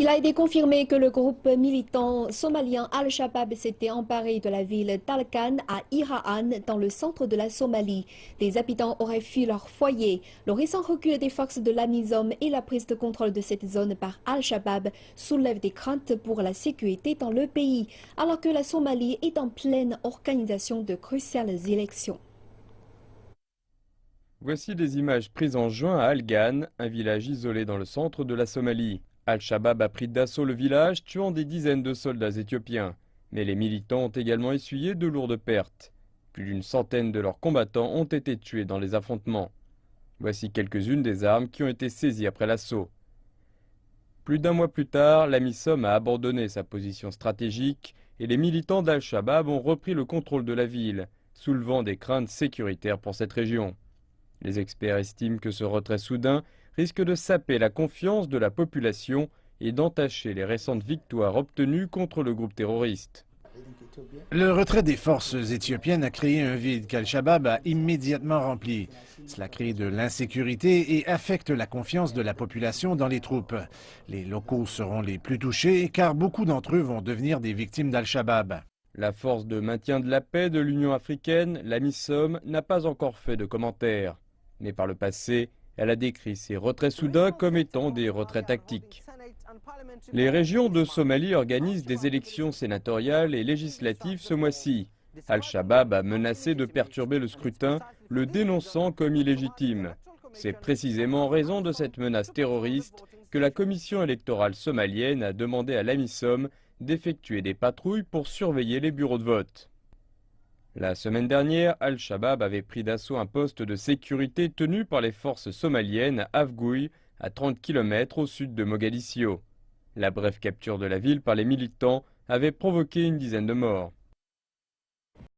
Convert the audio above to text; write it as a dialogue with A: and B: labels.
A: Il a été confirmé que le groupe militant somalien Al-Shabaab s'était emparé de la ville d'Al-Khan à Iraan, dans le centre de la Somalie. Des habitants auraient fui leur foyer. Le récent recul des forces de l'AMISOM et la prise de contrôle de cette zone par Al-Shabaab soulèvent des craintes pour la sécurité dans le pays, alors que la Somalie est en pleine organisation de cruciales élections.
B: Voici des images prises en juin à Algan, un village isolé dans le centre de la Somalie. Al-Shabaab a pris d'assaut le village, tuant des dizaines de soldats éthiopiens. Mais les militants ont également essuyé de lourdes pertes. Plus d'une centaine de leurs combattants ont été tués dans les affrontements. Voici quelques-unes des armes qui ont été saisies après l'assaut. Plus d'un mois plus tard, l'AMISOM a abandonné sa position stratégique et les militants d'Al-Shabaab ont repris le contrôle de la ville, soulevant des craintes sécuritaires pour cette région. Les experts estiment que ce retrait soudain risque de saper la confiance de la population et d'entacher les récentes victoires obtenues contre le groupe terroriste.
C: Le retrait des forces éthiopiennes a créé un vide qu'Al-Shabaab a immédiatement rempli. Cela crée de l'insécurité et affecte la confiance de la population dans les troupes. Les locaux seront les plus touchés car beaucoup d'entre eux vont devenir des victimes d'Al-Shabaab.
B: La force de maintien de la paix de l'Union africaine, l'AMISOM, n'a pas encore fait de commentaires. Mais par le passé, elle a décrit ces retraits soudains comme étant des retraits tactiques. Les régions de Somalie organisent des élections sénatoriales et législatives ce mois-ci. Al-Shabaab a menacé de perturber le scrutin, le dénonçant comme illégitime. C'est précisément en raison de cette menace terroriste que la commission électorale somalienne a demandé à l'AMISOM d'effectuer des patrouilles pour surveiller les bureaux de vote. La semaine dernière, Al-Shabaab avait pris d'assaut un poste de sécurité tenu par les forces somaliennes à Afgouy, à 30 km au sud de Mogadiscio. La brève capture de la ville par les militants avait provoqué une dizaine de morts.